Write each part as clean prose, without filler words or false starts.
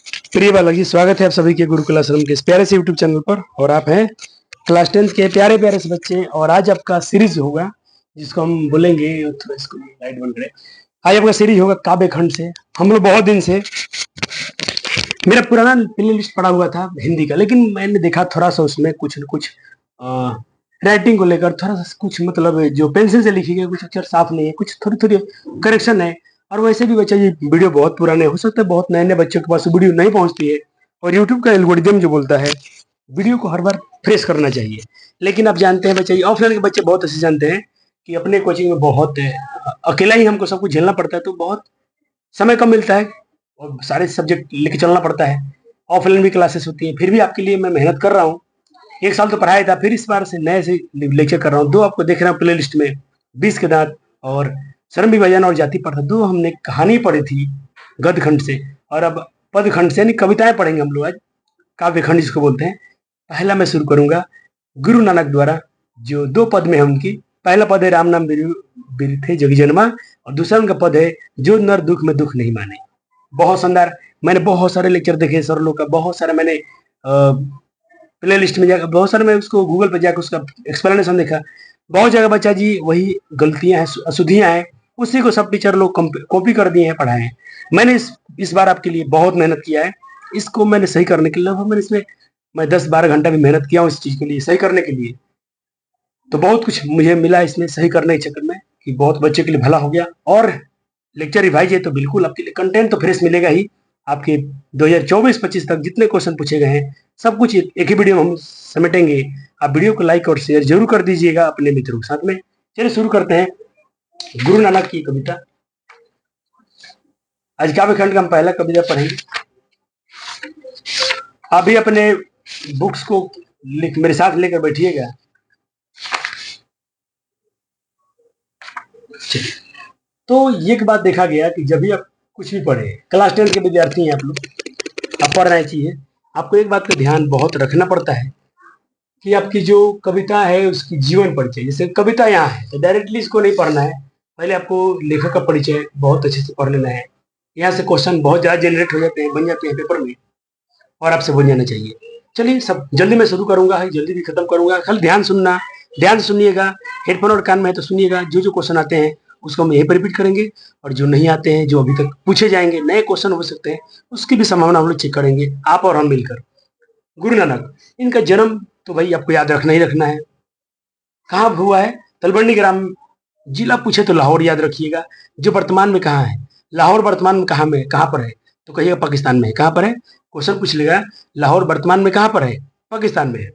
प्रिय बालक जी, स्वागत है आप सभी के गुरुकुल आश्रम के इस प्यारे से यूट्यूब चैनल पर। और आप हैं क्लास 10th के प्यारे प्यारे से बच्चे। और आज आपका सीरीज होगा जिसको हम बोलेंगे, थोड़ा इसको लाइट बन रहे। आज आपका सीरीज होगा काव्य खंड से। हम लोग बहुत दिन से, मेरा पुराना प्ले लिस्ट पड़ा हुआ था हिंदी का, लेकिन मैंने देखा थोड़ा सा उसमें कुछ न कुछ राइटिंग को लेकर थोड़ा सा कुछ, मतलब जो पेंसिल से लिखी गई कुछ अक्षर साफ नहीं है, कुछ थोड़ी थोड़ी करेक्शन है। और वैसे भी बच्चा, ये वीडियो बहुत पुराने हो सकता है, बहुत नए नए बच्चों के पास वीडियो नहीं पहुंचती है। और यूट्यूब का एल्गोरिदम जो बोलता है वीडियो को हर बार फ्रेश करना चाहिए। लेकिन आप जानते हैं बच्चे, ऑफलाइन के बच्चे बहुत अच्छे जानते हैं कि अपने कोचिंग में बहुत अकेला ही हमको सब कुछ झेलना पड़ता है, तो बहुत समय कम मिलता है और सारे सब्जेक्ट लेके चलना पड़ता है। ऑफलाइन भी क्लासेस होती हैं, फिर भी आपके लिए मैं मेहनत कर रहा हूँ। एक साल तो पढ़ाया था, फिर इस बार से नए से लेक्चर कर रहा हूँ। दो आपको देख रहे हैं प्ले लिस्ट में, 20 के दांत और शर्म विभाजन और जाति प्रथा, दो हमने कहानी पढ़ी थी गद्य खंड से। और अब पद खंड से, यानी कविताएं पढ़ेंगे हम लोग आज, काव्य खंड जिसको बोलते हैं। पहला मैं शुरू करूंगा गुरु नानक द्वारा, जो दो पद में है उनकी। पहला पद है राम नाम बिरथे जग जन्मा, और दूसरा उनका पद है जो नर दुख में दुख नहीं माने। बहुत शानदार। मैंने बहुत सारे लेक्चर देखे सर लोग का, बहुत सारा मैंने प्ले लिस्ट में जाकर, बहुत सारे मैं उसको गूगल पर जाकर उसका एक्सप्लेनेशन देखा। बहुत जगह बच्चा जी वही गलतियां हैं, अशुद्धियां हैं, उसी को सब टीचर लोग कॉपी कर दिए हैं, पढ़ाए हैं। मैंने इस बार आपके लिए बहुत मेहनत किया है। इसको मैंने सही करने के लिए लगभग मैंने इसमें मैं 10-12 घंटा भी मेहनत किया हूँ इस चीज के लिए, सही करने के लिए। तो बहुत कुछ मुझे मिला इसमें सही करने के चक्कर में, कि बहुत बच्चे के लिए भला हो गया। और लेक्चर रिवाइज है तो बिल्कुल आपके लिए कंटेंट तो फ्रेश मिलेगा ही। आपके 2024-25 तक जितने क्वेश्चन पूछे गए हैं सब कुछ एक ही वीडियो में हम समेटेंगे। आप वीडियो को लाइक और शेयर जरूर कर दीजिएगा अपने मित्रों के साथ में। चलिए शुरू करते हैं गुरु नानक की कविता। आज काव्य खंड का हम पहला कविता पढ़ेंगे। आप भी अपने बुक्स को मेरे साथ लेकर बैठिएगा। तो एक बात देखा गया कि जब भी आप कुछ भी पढ़े, क्लास 10 के विद्यार्थी हैं आप लोग, आप पढ़ रहे चाहिए, आपको एक बात का ध्यान बहुत रखना पड़ता है कि आपकी जो कविता है उसकी जीवन परिचय। जैसे कविता यहाँ है तो डायरेक्टली इसको नहीं पढ़ना है, पहले आपको लेखक का परिचय बहुत अच्छे से पढ़ लेना है। यहाँ से क्वेश्चन बहुत ज्यादा जनरेट हो जाते हैं, बन जाते हैं पेपर में, और आपसे बन जाना चाहिए। चलिए सब जल्दी मैं शुरू करूंगा, जल्दी भी खत्म करूंगा। खाली ध्यान सुनना, ध्यान से सुनिएगा, हेडफोन और कान में है तो सुनिएगा। जो जो क्वेश्चन आते हैं उसको हम यहीं पर रिपीट करेंगे, और जो नहीं आते हैं, जो अभी तक पूछे जाएंगे, नए क्वेश्चन हो सकते हैं, उसकी भी संभावना हम लोग चेक करेंगे, आप और हम मिलकर। गुरु नानक, इनका जन्म तो भाई आपको याद रखना ही रखना है। कहाँ हुआ है? तलवंडी ग्राम। जिला पूछे तो लाहौर याद रखिएगा, जो वर्तमान में कहाँ है। लाहौर वर्तमान में कहाँ पर है? तो कहिएगा पाकिस्तान में है। कहाँ पर है? क्वेश्चन पूछ लेगा, लाहौर वर्तमान में कहाँ पर है? पाकिस्तान में है।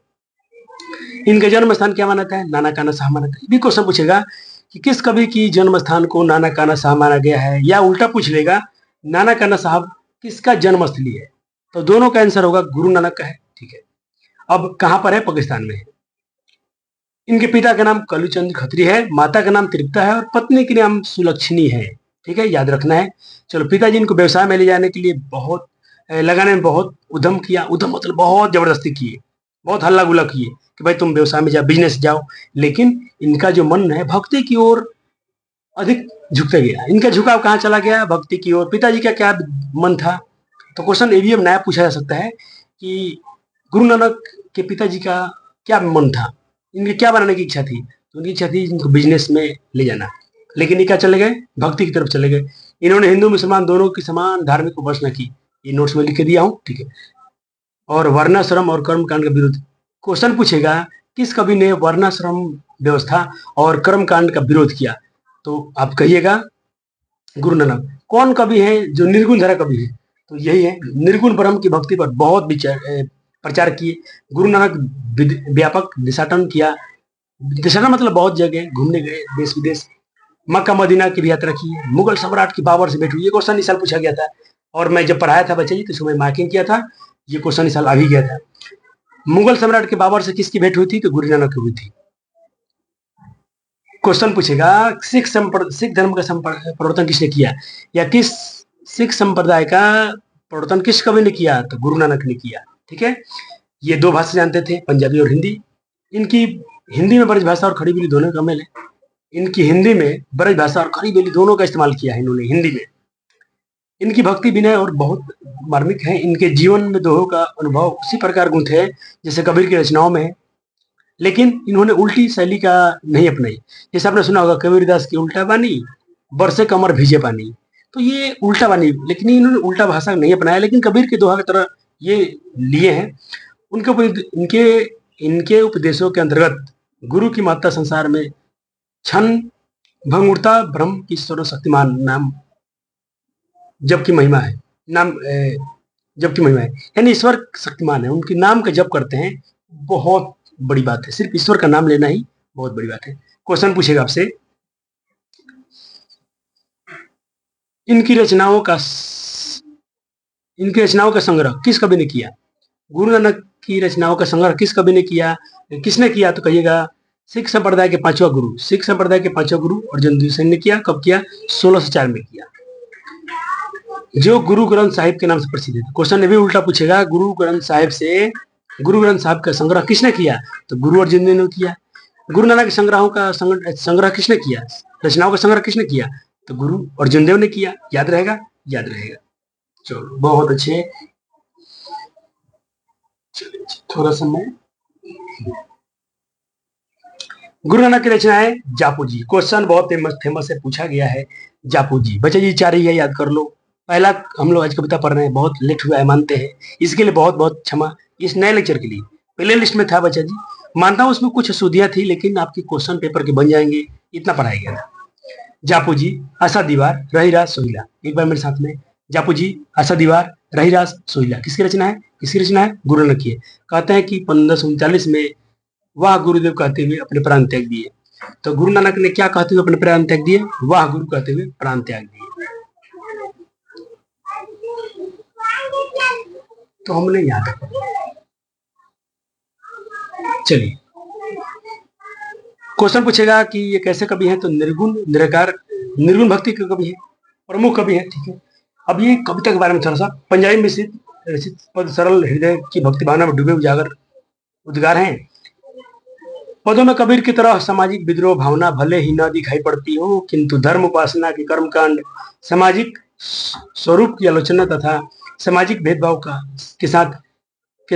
इनका जन्म स्थान क्या माना है? नाना काना साहब माना था। भी क्वेश्चन पूछेगा कि किस कवि की जन्म स्थान को नाना काना साहब माना गया है, या उल्टा पूछ लेगा नाना काना साहब किसका जन्म स्थली है? तो दोनों का आंसर होगा गुरु नानक का है। ठीक है, अब कहाँ पर है? पाकिस्तान में है। इनके पिता का नाम कलुचंद खत्री है, माता का नाम तृप्ता है, और पत्नी के नाम सुलक्षणी है। ठीक है, याद रखना है। चलो, पिताजी इनको व्यवसाय में ले जाने के लिए बहुत लगाने में बहुत उद्यम किया। उद्यम मतलब बहुत जबरदस्ती किए, बहुत हल्ला गुल्ला किए कि भाई तुम व्यवसाय में जाओ, बिजनेस जाओ। लेकिन इनका जो मन है भक्ति की ओर अधिक झुकता गया। इनका झुकाव कहाँ चला गया? भक्ति की ओर। पिताजी का क्या मन था? तो क्वेश्चन ये भी अब नया पूछा जा सकता है कि गुरु नानक के पिताजी का क्या मन था, इनकी क्या बनाने की इच्छा थी? तो उनकी इच्छा थी इनको बिजनेस में ले जाना, लेकिन ये क्या चले गए? भक्ति की तरफ चले गए। इन्होंने हिंदू मुसलमान दोनों की समान धार्मिक उपासना की। ये नोट्स में लिख के दिया हूँ, ठीक है। और वर्णाश्रम और कर्म कांड का विरोध। क्वेश्चन पूछेगा किस कवि ने वर्णाश्रम व्यवस्था और कर्म कांड का विरोध किया? तो आप कहिएगा गुरु नानक। कौन कवि है जो निर्गुण धारा कवि है? तो यही है, निर्गुण ब्रह्म की भक्ति पर बहुत प्रचार किए गुरु नानक। व्यापक देशाटन किया। देशाटन मतलब बहुत जगह घूमने गए, देश विदेश। मक्का मदीना की भी यात्रा की। मुगल सम्राट की बाबर से भेंट हुई। ये क्वेश्चन इस साल पूछा गया था, और मैं जब पढ़ाया था बच्चे जी तो इसमें मार्किंग किया था। ये क्वेश्चन इस साल आ भी गया था। मुगल सम्राट के बाबर से किसकी भेंट हुई थी? तो गुरु नानक की हुई थी। क्वेश्चन पूछेगा सिख धर्म का प्रवर्तन किसने किया, या किस सिख संप्रदाय का प्रवर्तन किस कवि ने किया? तो गुरु नानक ने किया। ठीक है, ये दो भाषा जानते थे, पंजाबी और हिंदी। इनकी हिंदी में ब्रज भाषा और खड़ी बोली दोनों का मेल है। इनकी हिंदी में ब्रज भाषा और खड़ी बोली दोनों का इस्तेमाल किया है इन्होंने हिंदी में। इनकी भक्ति विनय और बहुत मार्मिक है। इनके जीवन में दोहों का अनुभव उसी प्रकार गूंथे है जैसे कबीर की रचनाओं में है, लेकिन इन्होंने उल्टी शैली का नहीं अपनाई। जैसे आपने सुना होगा कबीरदास की उल्टा बानी, बरसे कमर भीजे पानी। तो ये उल्टा बानी, लेकिन इन्होंने उल्टा भाषा नहीं अपनाया, लेकिन कबीर के दोहा की तरह ये लिए हैं। इनके इनके उपदेशों के अंतर्गत गुरु की माता संसार में क्षण भंगुरता ब्रह्म की सर्वशक्तिमान नाम जब की महिमा है, जब की महिमा है, यानी ईश्वर शक्तिमान है, उनके नाम का जप करते हैं, बहुत बड़ी बात है। सिर्फ ईश्वर का नाम लेना ही बहुत बड़ी बात है। क्वेश्चन पूछेगा आपसे, इनकी रचनाओं का संग्रह किस कवि ने किया? गुरु नानक की रचनाओं का संग्रह किस कवि ने किया? किसने किया? तो कहिएगा सिख संप्रदाय के पांचवा गुरु अर्जुन देव सिंह ने किया। कब किया? 1604 में किया, जो गुरु ग्रंथ साहिब के नाम से प्रसिद्ध है। क्वेश्चन ने भी उल्टा पूछेगा, गुरु ग्रंथ साहिब का संग्रह किसने किया? तो गुरु अर्जुन देव ने किया। गुरु नानक के संग्रह किसने किया? रचनाओं का संग्रह किसने किया? तो गुरु अर्जुन देव ने किया। याद रहेगा? याद रहेगा। चलो, बहुत अच्छे। थोड़ा समय, गुरु नानक की रचना है जापू जी। क्वेश्चन बहुत फेमस है, पूछा गया है। जापू जी, बच्चे जी 4 ही है, याद कर लो। पहला हम लोग आज कविता पढ़ रहे हैं, बहुत लेट हुआ है मानते हैं, इसके लिए बहुत बहुत क्षमा। इस नए लेक्चर के लिए पहले लिस्ट में था बच्चा जी, मानता हूँ उसमें कुछ अशुद्धियां थी, लेकिन आपके क्वेश्चन पेपर के बन जाएंगे, इतना पढ़ाया गया था। जापू जी, आशा दीवार, रही रात सोहिला। एक बार मेरे साथ में, जापू जी, आशा दीवार, रही रात सोहिला किसकी रचना है? गुरु नानक की है। कहते हैं कि 1539 में वाह गुरुदेव कहते हुए अपने प्राण त्याग दिए। तो गुरु नानक ने क्या कहते हुए अपने प्राण त्याग दिए? वाह गुरु कहते हुए प्राण त्याग दिए। तो हमने याद रखा। चलिए, क्वेश्चन पूछेगा कि ये कैसे कवि हैं? तो निर्गुण भक्ति के कवि है, प्रमुख कवि है। ठीक है, अब ये कविता के बारे में थोड़ा सा, पंजाबी में रचित पद सरल हृदय की भक्ति भावना में डूबे उजागर उद्गार हैं। पदों में कबीर की तरह सामाजिक विद्रोह भावना भले ही न दिखाई पड़ती हो, किंतु धर्म उपासना के कर्मकांड, सामाजिक स्वरूप की आलोचना तथा सामाजिक भेदभाव के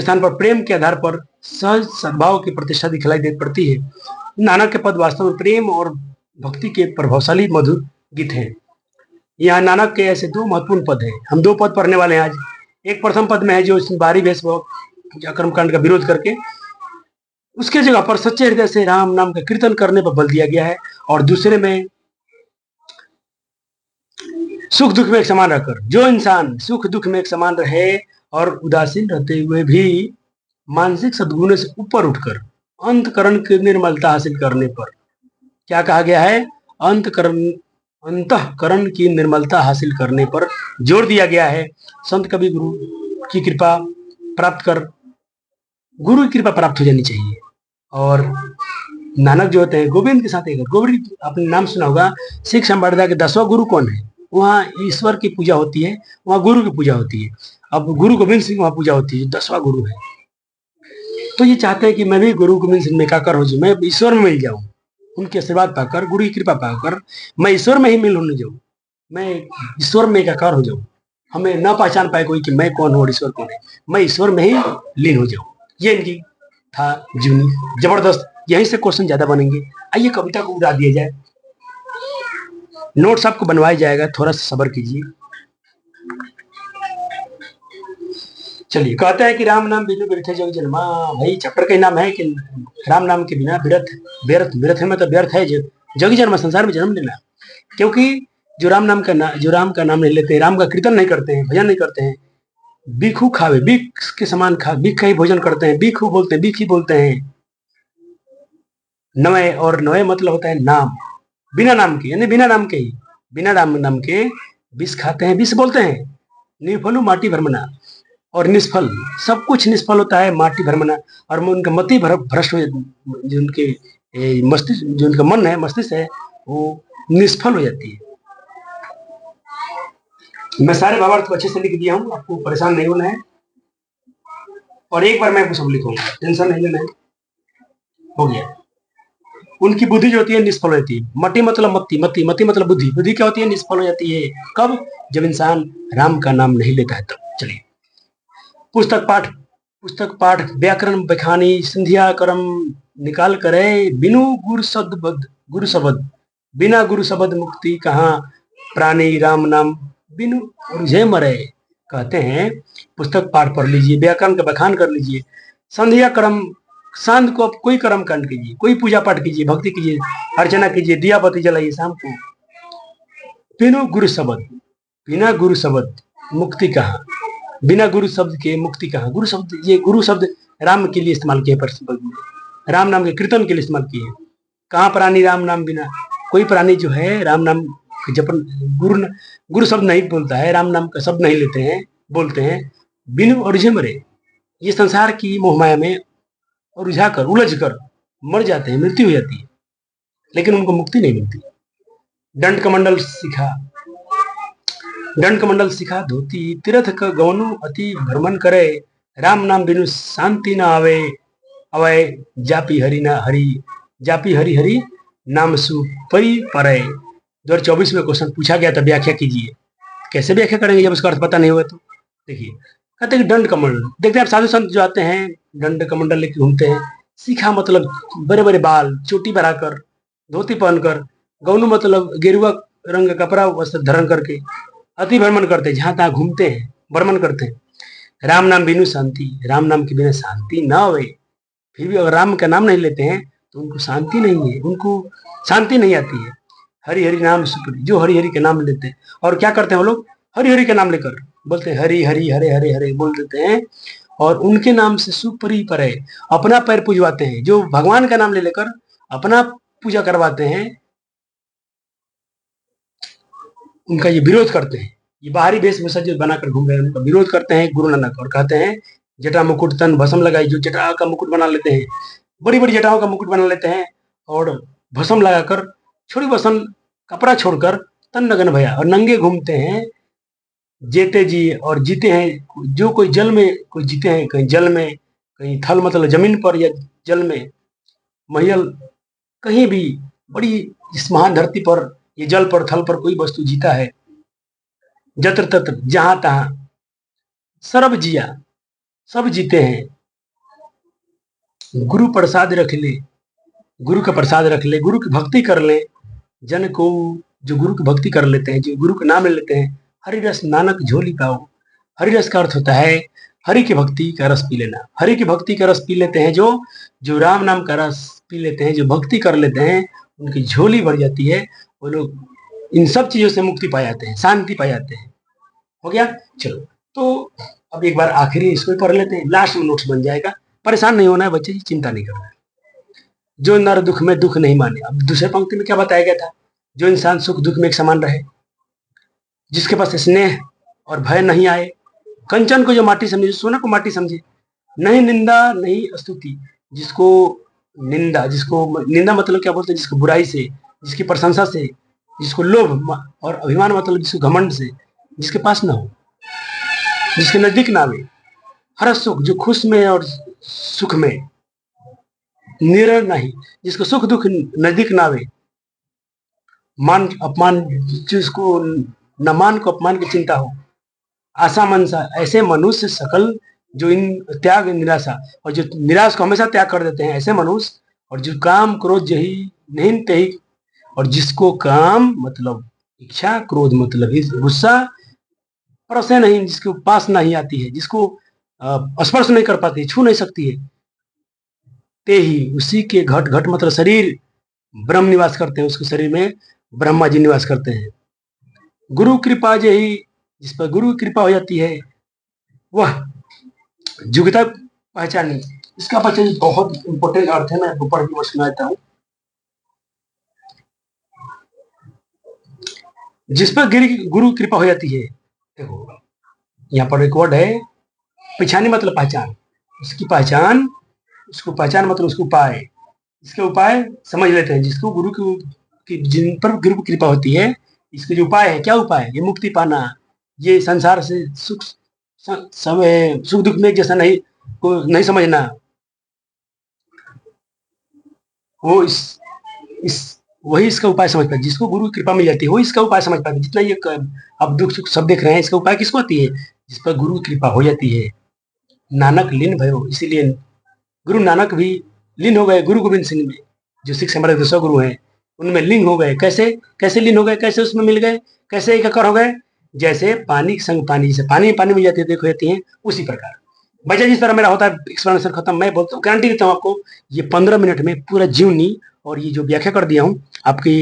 स्थान पर प्रेम के आधार पर सहज सद्भाव की प्रतिष्ठा दिखलाई दे पड़ती है। नानक के पद वास्तव में प्रेम और भक्ति के प्रभावशाली मधुर गीत हैं। यहाँ नानक के ऐसे 2 महत्वपूर्ण पद हैं। हम 2 पद पढ़ने वाले हैं आज। एक प्रथम पद में है जो बाहरी भेदभाव कर्मकांड का विरोध करके उसके जगह पर सच्चे हृदय से राम नाम का कीर्तन करने पर बल दिया गया है, और दूसरे में सुख दुख में एक समान रहकर, जो इंसान सुख दुख में एक समान रहे और उदासीन रहते हुए भी मानसिक सद्गुणों से ऊपर उठकर अंतकरण की निर्मलता हासिल करने पर, क्या कहा गया है? अंतःकरण की निर्मलता हासिल करने पर जोर दिया गया है। संत कवि गुरु की कृपा प्राप्त हो जानी चाहिए। और नानक जो होते हैं गोविंद के साथ एक, गोविंद आपने नाम सुना होगा। सिख संप्रदाय के 10वां गुरु कौन है? वहाँ ईश्वर की पूजा होती है, वहाँ गुरु की पूजा होती है। अब गुरु गोविंद सिंह वहाँ पूजा होती है, 10वां गुरु है। तो ये चाहते हैं कि मैं भी गुरु गोविंद सिंह में एकाकार हो जाऊं, मैं ईश्वर में मिल जाऊं, उनके आशीर्वाद पाकर, गुरु की कृपा पाकर मैं ईश्वर में ही मिल होने जाऊं, मैं ईश्वर में एकाकार हो जाऊं, हमें न पहचान पाए कोई कि मैं कौन हूँ और ईश्वर कौन है, मैं ईश्वर में ही लीन हो जाऊं। ये इनकी था जीवनी, जबरदस्त। यहीं से क्वेश्चन ज्यादा बनेंगे। आइए कविता को उड़ा दिया जाए, नोट्स आपको बनवाया जाएगा, थोड़ा सा सब्र कीजिए। चलिए, कहते हैं कि राम नाम बिनु बिरथे जग जन्मा। भाई चैप्टर का नाम है कि राम नाम के बिना व्यर्थ है, मतलब व्यर्थ है जग जन्म, संसार में जन्म लेना। क्योंकि जो राम का नाम नहीं लेते, राम का कीर्तन नहीं करते हैं, भजन नहीं करते हैं, बीखू खावे, बीख के समान बीख का ही भोजन करते हैं, बीख ही बोलते हैं। नवे, और नवे मतलब होता है नाम, बिना नाम के, यानी बिना नाम के विष खाते हैं, विष बोलते हैं। निर्फलु माटी भरमना, और निष्फल, सब कुछ निष्फल होता है, माटी भरमना। और उनका मति भ्रष्ट हो, जो उनके मस्तिष्क, जो उनका मन है, मस्तिष्क है, वो निष्फल हो जाती है। मैं सारे भावार्थ को अच्छे से लिख दिया हूँ, आपको परेशान नहीं होना है, और एक बार मैं आपको सब लिखूंगा, टेंशन नहीं लेना है। हो गया। उनकी बुद्धि जो होती है निष्फल हो जाती है। मति मतलब मत्ती, मति मति मतलब बुद्धि, बुद्धि क्या होती है? निष्फल हो जाती है। कब? जब इंसान राम का नाम नहीं लेता है तब। चलिए, पुस्तक पाठ, पुस्तक पाठ व्याकरण बखानी संध्या कर्म निकाल करे, बिनु गुरु शब्द, गुरु शब्द, बिना गुरु शब्द मुक्ति कहाँ, प्राणी राम नाम बिनु उलझे मरे। कहते हैं पुस्तक पाठ पढ़ लीजिए, व्याकरण का बखान कर लीजिए, संध्या कर्म, शांत को आप कोई कर्म कांड कीजिए, कोई पूजा पाठ कीजिए, भक्ति कीजिए, अर्चना कीजिए, दिया बत्ती जलाइए शाम को, बिनु गुरु शब्द, बिना गुरु शब्द मुक्ति कहाँ, बिना गुरु शब्द के मुक्ति कहाँ। गुरु शब्द, ये गुरु शब्द राम के लिए इस्तेमाल किए, राम नाम के कीर्तन के लिए इस्तेमाल किए। कहाँ प्राणी राम नाम बिना, कोई प्राणी जो है राम नाम जपन, गुरु शब्द नहीं बोलता है, राम नाम का शब्द नहीं लेते हैं, बोलते हैं, बिनु उलझे मरे, ये संसार की मोहमाया में उलझा कर, उलझ कर मर जाते हैं, मृत्यु हो जाती है, लेकिन उनको मुक्ति नहीं मिलती। दंड कमंडल सिखा, दंड कमंडल सिखा धोती, तीर्थ का गौनु अति भ्रमण करे, राम नाम बिनु शांति न आवे, अवय जापी हरि ना हरि, जापी हरि हरि नाम सुपरी परे। 2024 में क्वेश्चन पूछा गया था, व्याख्या कीजिए। कैसे व्याख्या करेंगे जब उसका अर्थ पता नहीं हुआ तो? देखिए, कहते हैं दंड कमंडल, देखते हैं आप साधु संत जो आते हैं दंड कमंडल लेके घूमते हैं। सीखा मतलब बड़े बड़े बाल, चोटी बनाकर, धोती पहनकर, गौनु मतलब गेरुआ रंग का कपड़ा वस्त्र धारण करके अति भ्रमण करते हैं, जहां तहां घूमते हैं, भ्रमण करते हैं। राम नाम बिनु शांति, राम नाम के बिना शांति ना होए। फिर भी अगर राम का नाम नहीं लेते हैं तो उनको शांति नहीं है, उनको शांति नहीं आती है। हरि हरि नाम सुपरी, जो हरि हरि के नाम लेते हैं, और क्या करते हैं वो लोग? हरि हरि के नाम लेकर बोलते हैं हरि हरि हरे हरे हरे बोल देते हैं, और उनके नाम से सुपरी परे, अपना पैर पूजवाते हैं। जो भगवान का नाम ले लेकर अपना पूजा करवाते हैं, उनका ये विरोध करते हैं। ये बाहरी वेशभूषा जो बनाकर घूम रहे हैं उनका विरोध करते हैं गुरु नानक, और कहते हैं जटा मुकुट तन भस्म लगाई, जो जटा का मुकुट बना लेते हैं, बड़ी बड़ी जटाओं का मुकुट बना लेते हैं, और भस्म लगाकर, छोड़ी भस्म, कपड़ा छोड़कर तन नगन भया, और नंगे घूमते हैं, जेते जी और जीते हैं। जो कोई जल में, कोई जीते हैं, कहीं जल में, कहीं थल मतलब जमीन पर या जल में, महियल, कहीं भी, बड़ी इस महान धरती पर, ये जल पर, थल पर कोई वस्तु जीता है, जत्र तत्र जहां तहां, सर्व जिया, सब जीते हैं। गुरु प्रसाद रख ले, गुरु का प्रसाद रख ले, गुरु की भक्ति कर ले, जन को, जो गुरु की भक्ति कर लेते हैं, जो गुरु का नाम ले लेते हैं, हरि रस नानक झोली पाओ। हरि रस का अर्थ होता है हरि की भक्ति का रस पी लेना। हरि की भक्ति का रस पी लेते हैं जो, जो राम नाम का रस पी लेते हैं, जो भक्ति कर लेते हैं, उनकी झोली भर जाती है। वो लोग इन सब चीजों से मुक्ति पा जाते हैं, शांति पा जाते हैं। हो गया? चलो, तो अब एक बार आखिरी इसको पढ़ लेते हैं, लास्ट में नोट्स बन जाएगा। परेशान नहीं होना है बच्चे जी, चिंता नहीं करना है। जो नर दुख में दुख नहीं माने। अब दूसरे पंक्ति में क्या बताया गया था? जो इंसान सुख दुख में एक समान रहे, जिसके पास स्नेह और भय नहीं आए, कंचन को जो माटी समझे, सोना को माटी समझे, नहीं निंदा नहीं स्तुति, जिसको निंदा, जिसको निंदा मतलब क्या बोलते हैं, जिसको बुराई से, जिसकी प्रशंसा से, जिसको लोभ और अभिमान मतलब जिसको घमंड से, जिसके पास ना हो, जिसके नजदीक ना आवे, हर सुख, जो खुश में और सुख में निर नहीं, जिसको सुख दुख नजदीक ना आवे, मान अपमान, जिसको न मान को अपमान की चिंता हो, आशा मनसा, ऐसे मनुष्य सकल, जो इन त्याग निराशा, और जो निराश को हमेशा त्याग कर देते हैं, ऐसे मनुष्य, और जो काम क्रोध जही नहीं तही, और जिसको काम मतलब इच्छा, क्रोध मतलब गुस्सा, परसे नहीं, जिसके पास नहीं आती है, जिसको स्पर्श नहीं कर पाती, छू नहीं सकती है, ते ही उसी के घट, घट मतलब शरीर, ब्रह्म निवास करते हैं, उसके शरीर में ब्रह्मा जी निवास करते हैं। गुरु कृपा जही, जिस पर गुरु की कृपा हो जाती है, वह जुगता पहचानी। इसका पहचान बहुत इंपॉर्टेंट अर्थ है, मैं आपको पढ़ के सुनाता हूँ। जिस पर गुरु कृपा हो जाती है, देखो यहाँ पर एक वर्ड है पहचानी, मतलब पहचान, उसकी पहचान, उसको पहचान मतलब उसको उपाय, इसके उपाय समझ लेते हैं। जिसको गुरु की जिन पर गुरु की कृपा होती है, इसके जो उपाय है, क्या उपाय है? ये मुक्ति पाना, ये संसार से सुख समय, सुख दुख में एक जैसा नहीं को नहीं समझना, वो इस इस वही इसका उपाय समझ पाए। जिसको गुरु की कृपा मिल जाती है वही इसका उपाय समझ पाते। जितना ये आप दुख सुख सब देख रहे हैं, इसका उपाय किसको आती है? जिस पर गुरु की कृपा हो जाती है। नानक लीन भयो, इसीलिए गुरु नानक भी लीन हो गए गुरु गोविंद सिंह में। जो सिख हमारे दसों गुरु हैं उनमें लीन हो गए। कैसे कैसे लीन हो गए, कैसे उसमें मिल गए, कैसे एकाकार हो गए? जैसे पानी के संग पानी, जैसे पानी में पानी मिल जाती है देखो जाती है, उसी प्रकार बच्चा जिस तरह मेरा होता है एक्सप्लेनेशन खत्म। मैं बोलता हूँ, गारंटी देता हूँ आपको, ये 15 मिनट में पूरा जीवनी और ये जो व्याख्या कर दिया हूँ आपकी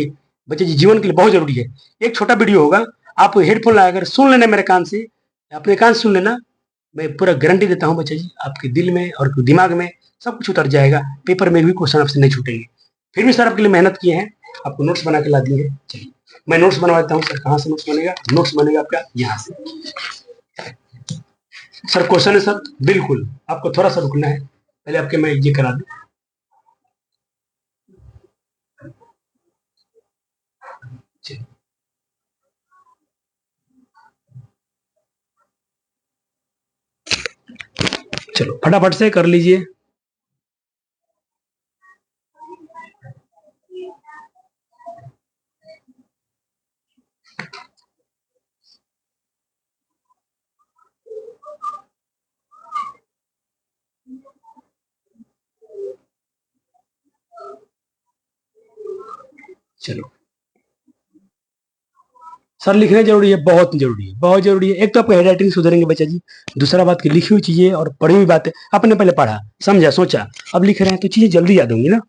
बच्चे जी जीवन के लिए बहुत जरूरी है। एक छोटा वीडियो होगा, आप हेडफोन लगाकर सुन लेना, मेरे कान से अपने कान से सुन लेना। मैं पूरा गारंटी देता हूँ बच्चा जी, आपके दिल में और दिमाग में सब कुछ उतर जाएगा। पेपर में भी क्वेश्चन आपसे नहीं छूटेंगे। फिर भी सर आपके लिए मेहनत किए हैं, आपको नोट्स बना के ला दिए हैं। चलिए मैं नोट्स बनवा देता हूँ। सर कहाँ से नोट्स बनेगा? नोट्स बनेगा आपका यहाँ से। सर क्वेश्चन है सर, बिल्कुल आपको थोड़ा सा रुकना है, पहले आपके मैं ये करा दूं। चलो फटाफट से कर लीजिए। चलो सर लिखना जरूरी है, बहुत जरूरी है, बहुत जरूरी है। एक तो आपका हैंड राइटिंग सुधरेंगे बच्चा जी, दूसरा बात की लिखी हुई चीजें और पढ़ी हुई बातें आपने पहले पढ़ा, समझा, सोचा, अब लिख रहे हैं तो चीजें जल्दी याद होंगी ना।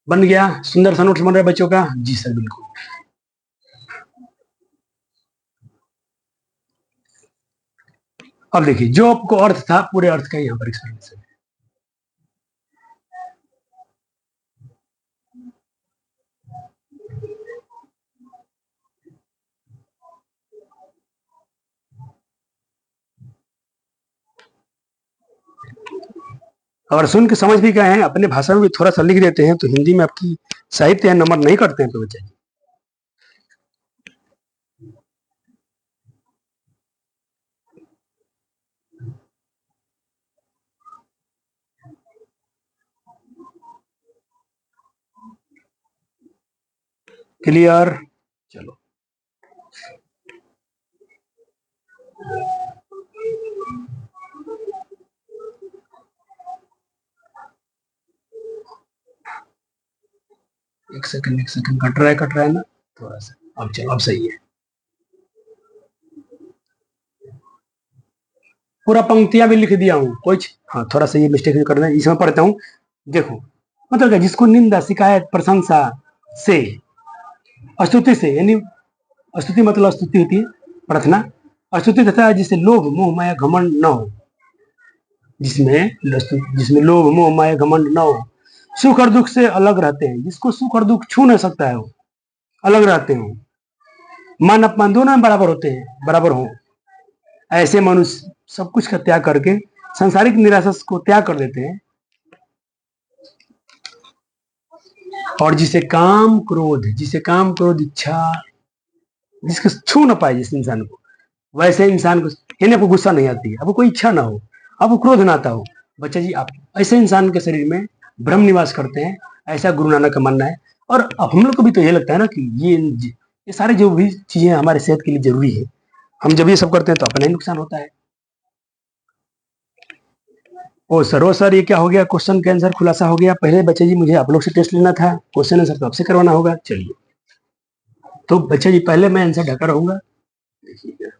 बन गया सुंदर सा नोट्स बन रहा है बच्चों का? जी सर बिल्कुल। अब देखिए जो आपको अर्थ था पूरे अर्थ का यहाँ पर एक्सप्लेनेशन। अगर सुन के समझ भी गए हैं, अपने भाषा में भी थोड़ा सा लिख देते हैं तो हिंदी में आपकी साहित्य या नंबर नहीं करते हैं तो बच्चा जी। क्लियर? चलो एक सेकंड कट रहा है ना थोड़ा सा। अब चलो अब सही है। पूरा पंक्तियां भी लिख दिया हूँ कुछ, हाँ थोड़ा सा ये मिस्टेक भी करना है, इसमें पढ़ता हूँ। देखो मतलब क्या, जिसको निंदा शिकायत प्रशंसा से, स्तुति से, यानी स्तुति मतलब स्तुति होती है प्रार्थना, स्तुति तथा जिससे लोभ मोह माया घमंड न हो, जिसमें लोभ मोह माया घमंड न हो, सुख और दुख से अलग रहते हैं, जिसको सुख और दुख छू नहीं सकता है वो, अलग रहते हो, मान अपमान दोनों में बराबर होते हैं, बराबर हो, ऐसे मनुष्य सब कुछ का त्याग करके सांसारिक निराशा को त्याग कर देते हैं, और जिसे काम क्रोध इच्छा, जिसको छू ना पाए जिस इंसान को, वैसे इंसान को यानी आपको गुस्सा नहीं आती है, आपको कोई इच्छा ना हो, आपको क्रोध ना आता हो, बच्चा जी आप ऐसे इंसान के शरीर में ब्रह्म निवास करते हैं, ऐसा गुरु नानक का मानना है। और अब हम लोग को भी तो ये लगता है ना कि ये सारे जो भी चीजें हमारे सेहत के लिए जरूरी है, हम जब ये सब करते हैं तो अपना ही नुकसान होता है। ओ सर ये क्या हो गया, क्वेश्चन का आंसर खुलासा हो गया। पहले बच्चे जी मुझे आप लोग से टेस्ट लेना था, क्वेश्चन आंसर तो आपसे करवाना होगा। चलिए तो बच्चे जी पहले मैं आंसर ढका रहूंगा, देखिए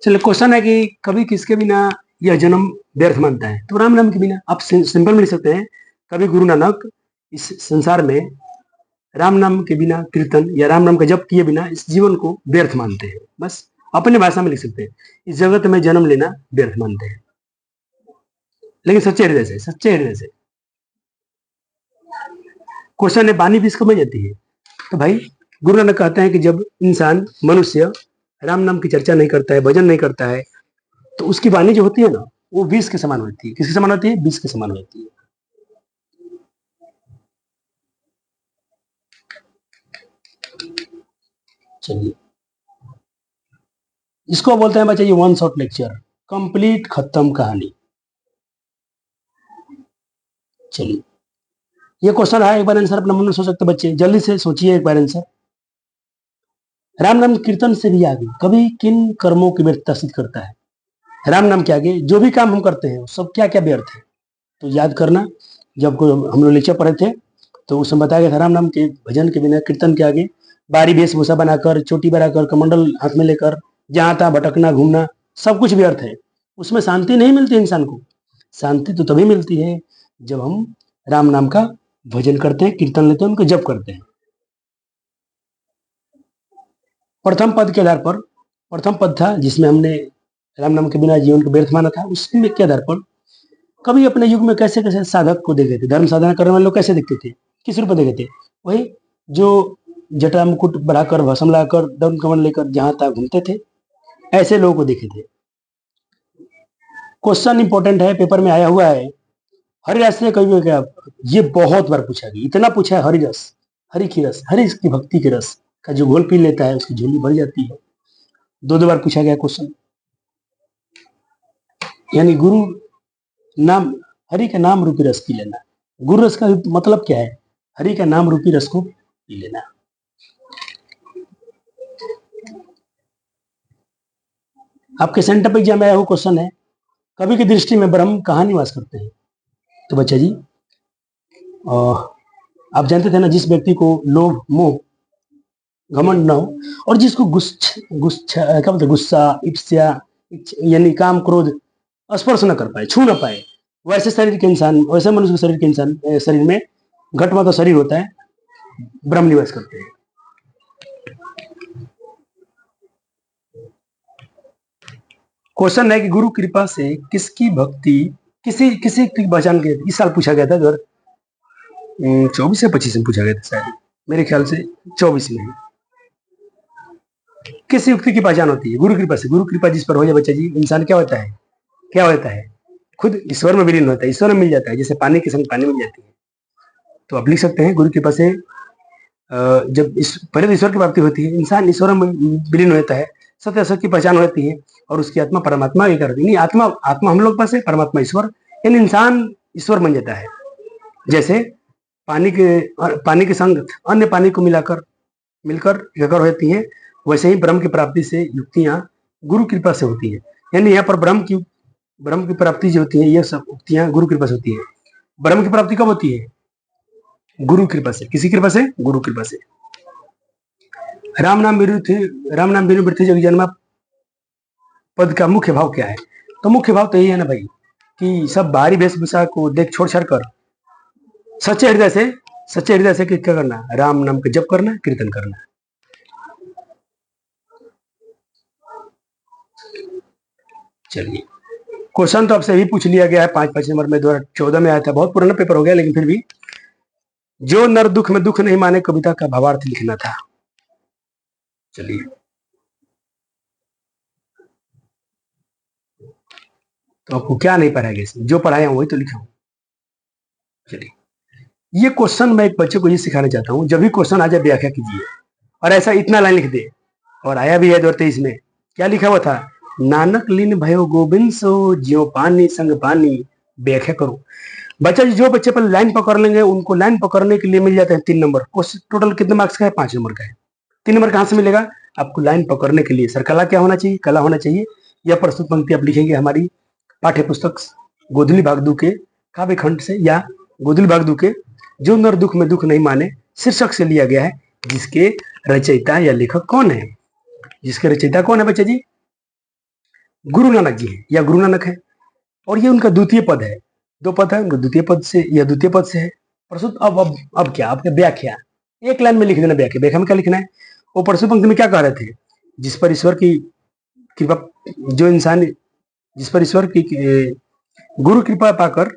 चलिए क्वेश्चन है कि कभी किसके बिना यह जन्म व्यर्थ मानता है? तो राम नाम के बिना। आप सिंपल में लिख सकते हैं, कभी गुरु नानक इस संसार में राम नाम के बिना कीर्तन या राम नाम का जप किए बिना इस जीवन को व्यर्थ मानते हैं। बस अपने भाषा में लिख सकते हैं, इस जगत में जन्म लेना व्यर्थ मानते हैं, लेकिन सच्चे हृदय से, सच्चे हृदय से। क्वेश्चन है वाणी भी इसको में जाती है। तो भाई गुरु नानक कहते हैं कि जब इंसान मनुष्य राम नाम की चर्चा नहीं करता है, भजन नहीं करता है, तो उसकी वाणी जो होती है ना वो विष के समान होती है। किसके समान होती है? विष के समान होती है। चलिए, इसको बोलते हैं बच्चे ये वन शॉट लेक्चर, कंप्लीट खत्म कहानी। चलिए, ये क्वेश्चन है, एक बार आंसर अपने मन में सोच सकते बच्चे, जल्दी से सोचिए एक बार आंसर। राम नाम कीर्तन से भी आगे कभी किन कर्मों की व्यर्थता सिद्ध करता है? राम नाम के आगे जो भी काम हम करते हैं सब क्या क्या व्यर्थ है? तो याद करना, जब हम लोग लेक्चर पढ़े थे तो उस समय बताया गया था राम नाम के भजन के बिना, कीर्तन के आगे बारी वेशभूषा बनाकर, चोटी बनाकर, कमंडल हाथ में लेकर जहां तहां भटकना घूमना सब कुछ व्यर्थ है। उसमें शांति नहीं मिलती इंसान को। शांति तो तभी मिलती है जब हम राम नाम का भजन करते हैं, कीर्तन लेते हैं, उनको जप करते हैं। प्रथम पद के आधार पर, प्रथम पद था जिसमें हमने राम नाम के बिना जीवन को व्यर्थ माना था, उसमें के आधार पर कभी अपने युग में कैसे कैसे साधक को देखे थे, धर्म साधना करने वाले लोग कैसे दिखते थे, किस रूप में देखे थे? वही जो जटा मुकुट बढ़ाकर, भस्म लगाकर, दंड कमल लेकर जहां तक घूमते थे, ऐसे लोगों को देखे थे। क्वेश्चन इंपॉर्टेंट है, पेपर में आया हुआ है। हरिरस से कभी क्या, ये बहुत बार पूछा गया, इतना पूछा है। हरिरस, हरि की रस, हरि की भक्ति के रस का जो घोल पी लेता है उसकी झोली भर जाती है। दो दो बार पूछा गया क्वेश्चन। यानी गुरु नाम, हरि का नाम रूपी रस पी लेना। गुरु रस का मतलब क्या है? हरि का नाम रूपी रस को पी लेना। आपके सेंटर एग्जाम में आया हुआ क्वेश्चन है, कवि की दृष्टि में ब्रह्म कहाँ निवास करते हैं? तो बच्चा जी, आप जानते थे ना, जिस व्यक्ति को लोभ मोह घमंड न हो और जिसको क्या बोलते, गुस्सा, ईर्ष्या, यानी काम क्रोध स्पर्श न कर पाए, छू न पाए, वैसे शरीर के इंसान, वैसे मनुष्य के शरीर के इंसान शरीर में घटमत शरीर होता है, ब्रह्म निवास करते हैं। क्वेश्चन है कि गुरु कृपा से किसकी भक्ति, किसी किसी की पहचान के, इस साल पूछा गया था, 2024 या 25 में पूछा गया था शायद, मेरे ख्याल से 24 में। किस युक्ति की पहचान होती है? गुरु कृपा से। गुरु कृपा जिस पर हो जाए बच्चा जी, इंसान क्या होता है? क्या होता है? खुद ईश्वर में विलीन होता है, ईश्वर में मिल जाता है, जैसे पानी के संग पानी मिल जाती है। तो आप लिख सकते हैं, गुरु कृपा से जब पहले ईश्वर की प्राप्ति होती है, इंसान ईश्वर में विलीन होता है, सत्य असत की पहचान होती है और उसकी आत्मा परमात्मा एक करती है। नहीं, आत्मा आत्मा हम लोग पास है, परमात्मा ईश्वर, यानी इंसान ईश्वर बन जाता है। जैसे पानी के संग अन्य पानी को मिलकर एकाकार होती है, वैसे ही ब्रह्म की प्राप्ति से युक्तियां गुरु कृपा से होती है। यानी यहाँ पर ब्रह्म की प्राप्ति जो होती है, ये सब युक्तियां गुरु कृपा से होती है। ब्रह्म की प्राप्ति कब होती है? गुरु कृपा से। किसी कृपा से? गुरु कृपा से। राम नाम बिनु वृथि जग जन्मा पद का मुख्य भाव क्या है? तो मुख्य भाव तो यही है ना भाई, कि सब बाहरी वेशभूषा को देख छोड़ छाड़ कर सच्चे हृदय से क्या करना? राम नाम का जप करना, कीर्तन करना। चलिए, क्वेश्चन तो आपसे भी पूछ लिया गया है, 5 नंबर में 2014 में आया था, बहुत पुराना पेपर हो गया, लेकिन फिर भी, जो नर दुख में दुख नहीं माने, कविता का भावार्थ लिखना था। चलिए, तो आपको क्या नहीं पढ़ाया गया, जो पढ़ाया वही तो लिखा हूं। चलिए, ये क्वेश्चन मैं एक बच्चे को ये सिखाना चाहता हूं, जब भी क्वेश्चन आ जाए व्याख्या कीजिए, और ऐसा इतना लाइन लिख दे। और आया भी है 2023 में, क्या लिखा हुआ था? नानक लीन भयो गोविंद सो, ज्यो पानी संग पानी। व्याख्या करो। बच्चा जी, जो बच्चे पर लाइन पकड़ लेंगे उनको लाइन पकड़ने के लिए मिल जाते हैं 3 नंबर। टोटल कितने मार्क्स का है? 5 नंबर का है। 3 नंबर कहां से मिलेगा आपको? लाइन पकड़ने के लिए। सर, कला क्या होना चाहिए? कला होना चाहिए। यह प्रस्तुत पंक्ति आप लिखेंगे हमारी पाठ्य पुस्तक गोधुली भागदू के काव्य खंड से, या गोधुली भागदू के जो नर दुख में दुख नहीं माने शीर्षक से लिया गया है, जिसके रचयिता या लेखक कौन है? जिसके रचयिता कौन है बच्चा जी? गुरु नानक जी है, या गुरु नानक है। और ये उनका द्वितीय पद है, 2 पद है उनका, द्वितीय पद से या द्वितीय पद से है प्रस्तुत। अब क्या आपके व्याख्या, एक लाइन में लिख देना व्याख्या। व्याख्या में क्या लिखना है? वो प्रस्तुत पंक्ति में क्या कह रहे थे? जिस पर ईश्वर की कृपा, जो इंसान जिस पर ईश्वर की गुरु कृपा पाकर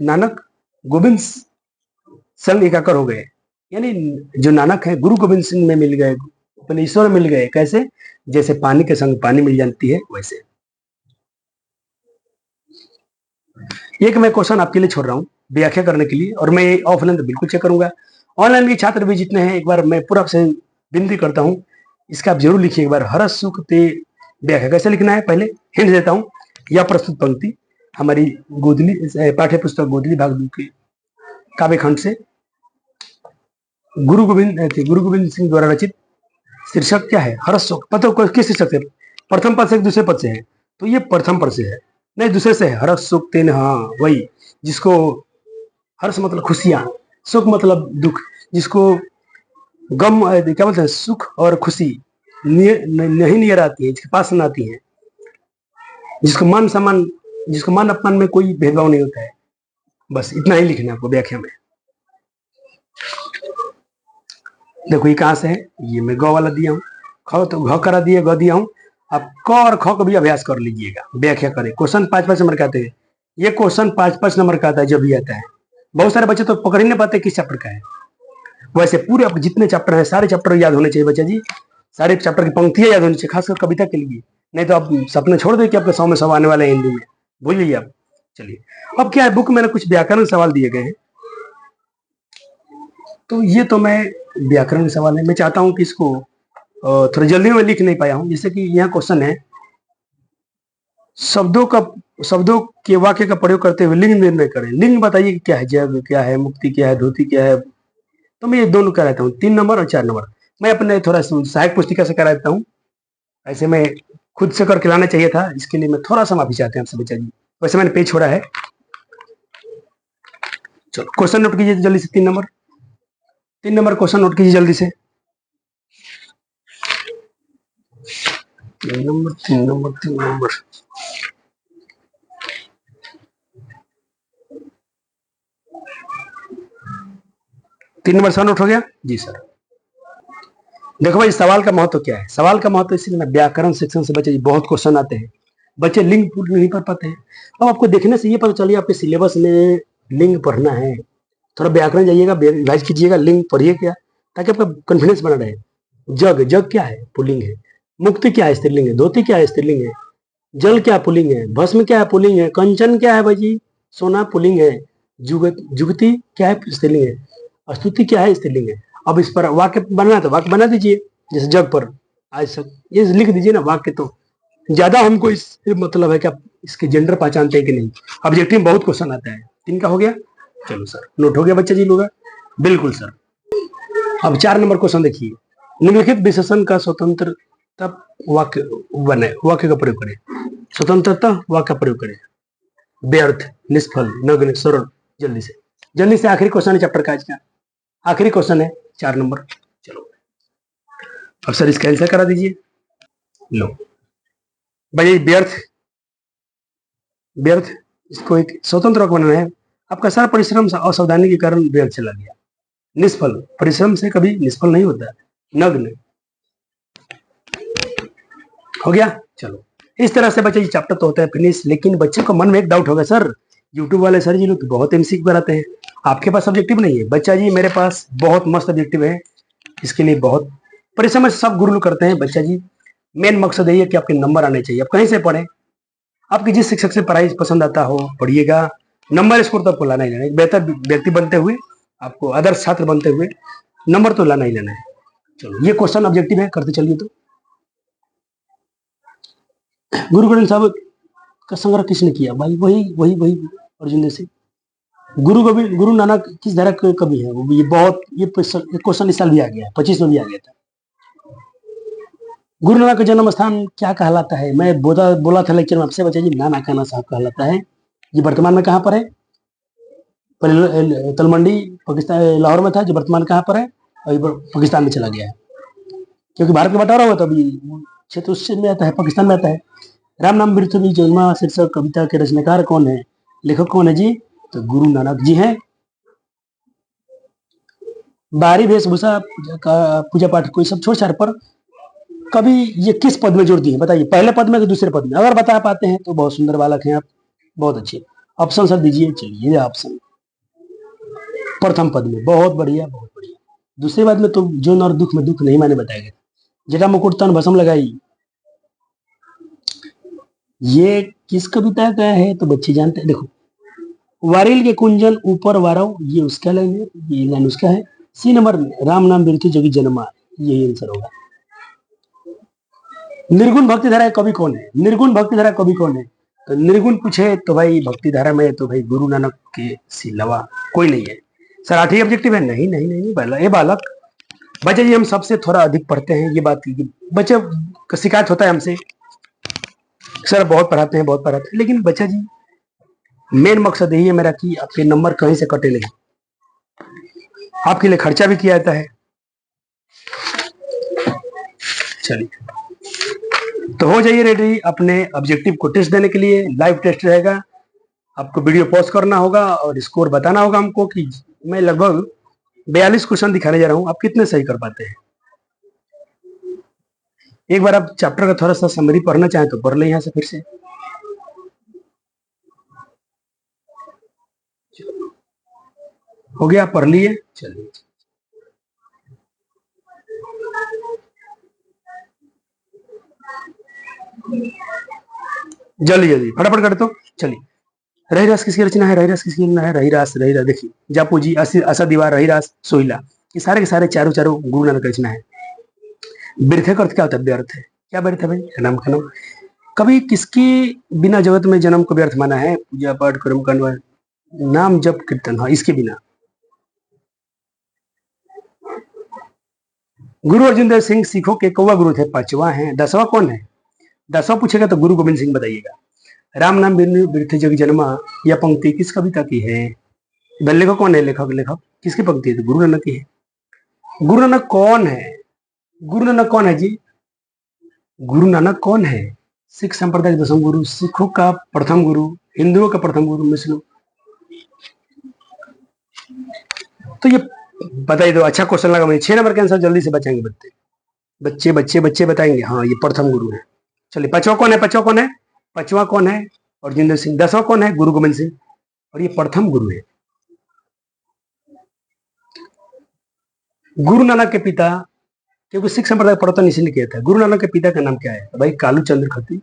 नानक गोविंद संग एकाकर हो गए, यानी जो नानक है गुरु गोविंद सिंह में मिल गए, अपने ईश्वर में मिल गए। कैसे? जैसे पानी के संग पानी मिल जाती है, वैसे। एक मैं क्वेश्चन आपके लिए छोड़ रहा हूं व्याख्या करने के लिए, और मैं ऑफलाइन तो बिल्कुल चेक करूंगा, ऑनलाइन के छात्र भी जितने हैं, एक बार मैं पूरा से विनती करता हूं, इसका आप जरूर लिखिए एक बार। हर्ष सुख ते व्याख्या कैसे लिखना है, पहले हिंट देता हूं। यह प्रस्तुत पंक्ति हमारी गोदली पाठ्य पुस्तक गोदली भाग 2 के काव्य खंड से गुरु गोविंद सिंह द्वारा रचित। शीर्षक क्या है, हर्ष सुख। पता हो किस शीर्षक से, प्रथम पद से दूसरे पद से है, तो ये प्रथम पद से है, नहीं दूसरे से है। हर्ष सुख तेन, हाँ वही, जिसको हर्ष मतलब खुशियां, सुख मतलब दुख, जिसको गम क्या बोलते हैं, सुख और खुशी नहीं नियर आती है, जिसके पास न आती है, जिसको मान अपमान में कोई भेदभाव नहीं होता है। बस इतना ही लिखना है आपको व्याख्या में। देखो ये कहां से है, ये मैं ग वाला दिया हूँ, ख तो घ करा दिया, ग दिया हूँ। आप क और ख को भी अभ्यास कर लीजिएगा, व्याख्या करें। क्वेश्चन 5-5 नंबर का आते हैं, ये क्वेश्चन 5-5 नंबर का आता है जब भी आता है। बहुत सारे बच्चे तो पकड़ ही नहीं पाते किस चैप्टर का है। वैसे पूरे आपके जितने चैप्टर हैं सारे चैप्टर याद होने चाहिए बच्चा जी, सारे चैप्टर की पंक्तियां याद होनी चाहिए, खासकर कविता के लिए। नहीं तो आप सपने छोड़ दे कि आपके 100 में 100 आने वाले हैं हिंदी में, भूल जाइए आप। चलिए अब क्या है, बुक में कुछ व्याकरण सवाल दिए गए हैं, तो ये तो मैं व्याकरण के सवाल है, मैं चाहता हूं कि इसको थोड़ा जल्दी में लिख नहीं पाया हूं। जैसे कि यहाँ क्वेश्चन है, शब्दों के वाक्य का प्रयोग करते हुए लिंग निर्णय करें। लिंग बताइए क्या है, जग क्या है, मुक्ति क्या है, धोती क्या है। तो मैं ये दोनों कराता हूँ, 3 नंबर और 4 नंबर मैं अपने थोड़ा सहायक पुस्तिका से करा देता हूँ। ऐसे मैं खुद से करके लाना चाहिए था, इसके लिए मैं थोड़ा सा माफी चाहते हैं आपसे बच्चा जी। वैसे मैंने पेज छोड़ा है। चलो क्वेश्चन नोट कीजिए जल्दी से, 3 नंबर क्वेश्चन नोट कीजिए जल्दी से। 3 number 3 number 3 number 3 number sir note हो गया जी सर। देखो भाई सवाल का महत्व क्या है, सवाल का महत्व इसलिए ना, व्याकरण सेक्शन से बच्चे बहुत क्वेश्चन आते हैं, बच्चे लिंग पूर्ण नहीं पढ़ पाते हैं। अब आपको देखने से ये पता चलिए आपके सिलेबस में लिंग पढ़ना है, थोड़ा व्याकरण जाइएगा, रिवाइज कीजिएगा, लिंग पढ़िए क्या, ताकि आपका कॉन्फिडेंस बना रहे। जग क्या है, पुल्लिंग है। मुक्ति क्या है, स्त्रीलिंग है। धोती क्या है, स्त्रीलिंग है। जल क्या पुल्लिंग है। भस्म क्या है, पुल्लिंग है। कंचन क्या है भाई जी, सोना पुल्लिंग है। जुगती क्या है, स्त्रीलिंग है। स्तुति क्या है, स्त्रीलिंग है। अब इस पर वाक्य बनना है तो वाक्य बना दीजिए, जैसे जग पर आज सब ये लिख दीजिए ना वाक्य। तो ज्यादा हमको इस मतलब है कि आप इसके जेंडर पहचानते हैं कि नहीं। ऑब्जेक्टिव में बहुत क्वेश्चन आता है। 3 का हो गया, चलो सर नोट हो गया बच्चा जी लोग, बिल्कुल सर। अब 4 नंबर क्वेश्चन देखिए, निम्नलिखित विशेषण का स्वतंत्रता वाक्य बने, वाक्य का प्रयोग करें। स्वतंत्रता वाक्य का प्रयोग करें। व्यर्थ, निष्फल, नग्न, सरल। जल्दी से आखिरी क्वेश्चन है चैप्टर का, आज का आखिरी क्वेश्चन है 4 नंबर। चलो अब सर इसका आंसर करा दीजिए। लो भाई, व्यर्थ इसको एक स्वतंत्र वाक्य बनाना है। आपका सारा परिश्रम असावधानी के कारण व्यर्थ चला गया। निष्फल, परिश्रम से कभी निष्फल नहीं होता। नग्न हो गया। चलो इस तरह से बच्चे चैप्टर तो होता है फिनिश। लेकिन बच्चे को मन में एक डाउट होगा, सर यूट्यूब वाले सर जी लोग तो बहुत एमसीक्यू बनाते हैं, आपके पास ऑब्जेक्टिव नहीं है। बच्चा जी मेरे पास बहुत मस्त ऑब्जेक्टिव है, इसके लिए बहुत परिश्रम सब गुरु लोग करते हैं। बच्चा जी मेन मकसद यही है कि आपके नंबर आने चाहिए। आप कहीं से पढ़ें, आपकी जिस शिक्षक से पढ़ाई पसंद आता हो पढ़िएगा, नंबर स्कोर तो आपको लाना ही लाना है। बेहतर व्यक्ति बनते हुए, आपको आदर्श छात्र बनते हुए नंबर तो लाना ही लाना है। चलो ये क्वेश्चन ऑब्जेक्टिव है, करते चलिए। तो गुरु गोविंद साहब का संग्रह किसने किया भाई, वही अर्जुन देव सिंह। गुरु नानक किस धारा के कवि है, वो ये क्वेश्चन इस साल भी आ गया है, 25 में भी आ गया था। गुरु नानक का जन्म स्थान क्या कहलाता है, मैं बोला था लेक्चर में आपसे बच्चा जी, नाना खाना साहब कहलाता है। ये वर्तमान में कहाँ पर है, तलमंडी पाकिस्तान लाहौर में था, जो वर्तमान कहाँ पर है, और पाकिस्तान में चला गया है, क्योंकि भारत में बंटवारा हुआ तो अभी क्षेत्र उससे में आता है, पाकिस्तान में आता है। राम नाम पृथ्वी जन्मा शीर्षक कविता के रचनाकार कौन है, लेखक कौन है जी, तो गुरु नानक जी हैं। बाहरी वेशभूषा पूजा पाठ कोई सब छोड़ छाड़ पर कभी ये किस पद में जोड़ दिए बताइए, पहले पद में कि दूसरे पद में। अगर बता पाते हैं तो बहुत सुंदर बालक हैं आप, बहुत अच्छे। ऑप्शन सर दीजिए। चलिए ऑप्शन प्रथम पद में, बहुत बढ़िया बहुत बढ़िया। दूसरे पद में तो जोन और दुख में दुख नहीं माने बताया गया। जटा मुकुट तन भस्म लगाई, ये किस कविता का है तो बच्चे जानते हैं। देखो, वारिल के कुंजन ऊपर वारव, ये उसका लाइन है, ये लाइन उसका है। सी नंबर में राम नाम बिरथु जगी जन्मा, यही आंसर होगा। निर्गुण भक्ति धारा कवि कौन है? निर्गुण भक्ति धारा कवि कौन है? तो निर्गुण पूछे तो भाई भक्ति धारा में तो भाई गुरु नानक के सिलवा कोई नहीं है। सर 8 ऑब्जेक्टिव है? नहीं नहीं नहीं, नहीं ये बालक बच्चे जी हम सबसे थोड़ा अधिक पढ़ते हैं, ये बात बच्चे का शिकायत होता है हमसे, सर बहुत पढ़ाते हैं बहुत पढ़ाते हैं, लेकिन बच्चा जी मेन मकसद यही है मेरा कि आपके नंबर कहीं से कटे नहीं, आपके लिए खर्चा भी किया जाता है। चलिए तो हो जाइए रेडी अपने ऑब्जेक्टिव को टेस्ट देने के लिए। लाइव टेस्ट रहेगा, आपको वीडियो पॉज करना होगा और स्कोर बताना होगा हमको कि मैं लगभग 42 क्वेश्चन दिखाने जा रहा हूं, आप कितने सही कर पाते हैं। एक बार आप चैप्टर का थोड़ा सा समरी पढ़ना चाहें तो पढ़ लें यहां से फिर से। हो गया, पढ़ लिए? चलिए जल्दी जल्दी फटाफट कर दो। चलिए रहीरास किसकी रचना है? रहीरास किसकी रचना है? रहीरास रहीरास देखिए जापू जी, असा दीवार, रहीरास, सोहिला, ये सारे के सारे चारों गुरु नानक रचना है। व्यर्थ का अर्थ क्या होता है? व्यर्थ है। क्या व्यर्थ है भाई? नाम का नाम। कभी किसकी बिना जगत में जन्म को व्यर्थ माना है? पूजा पाठ कर्म कांड नाम जप कीर्तन, हाँ इसके बिना। गुरु अर्जुन देव सिंह सिखों के कौवा गुरु थे, 5वां है। 10वां कौन है? 10वां पूछेगा तो गुरु गोविंद सिंह बताइएगा। राम नाम बिनु बिरथ जग जन्मा, यह पंक्ति किस कविता की है? लेखक कौन है? लेखक लेखक किसकी पंक्ति है? तो गुरु नानक की है। गुरु नानक कौन है? गुरु नानक कौन है जी? गुरु नानक कौन है? सिख संप्रदाय के 10वें गुरु, सिखों का प्रथम गुरु, हिंदुओं का प्रथम गुरु, मुस्लिम। तो ये बताइए दो, अच्छा क्वेश्चन लगा मुझे। 6 नंबर का आंसर जल्दी से बचाएंगे बच्चे बच्चे बच्चे बच्चे बताएंगे। हाँ ये प्रथम गुरु है। चलिए 5वां कौन है? 5वां कौन है? 5वां कौन है? अर्जुन देव सिंह। 10वां कौन है? गुरु गोविंद सिंह। और ये प्रथम गुरु है। गुरु नानक के पिता, क्योंकि सिख संप्रदाय प्रवर्तन इसी ने किया था। गुरु नानक के पिता का नाम क्या है? भाई कालू चंद्र खत्री।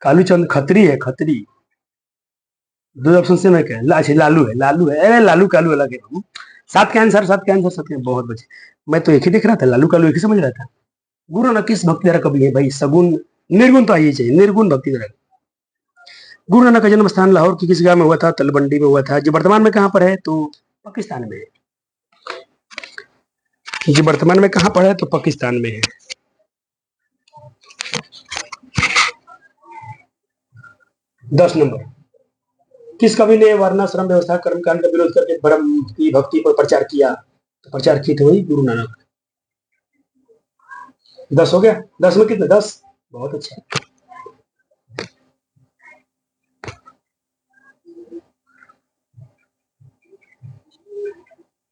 कालू चंद्र खत्री है, खत्री। दो ऑप्शन से मैं क्या? अच्छा लालू है, लालू है। अरे लालू कालू अलग है। 7 के आंसर, 7 के आंसर, 7 के बहुत बचे। मैं तो एक ही देख रहा था, लालू कालू एक ही समझ रहा था। गुरु नानक किस भक्ति धारा कवि है भाई? सगुन, निर्गुण तो आइए चाहिए, निर्गुण भक्ति धारा। गुरु नानक का जन्म स्थान लाहौर की किस गांव में हुआ था? तलवंडी में हुआ था, जो वर्तमान में कहां पर है? तो पाकिस्तान में है। जो वर्तमान में कहां पर है? तो पाकिस्तान में है। 10 नंबर, किस कवि ने वर्णाश्रम व्यवस्था कर्मकांड का विरोध करके ब्रह्म की भक्ति पर प्रचार किया? तो प्रचार किए थे वही गुरु नानक। 10 हो गया। 10 में कितने? 10, बहुत अच्छा।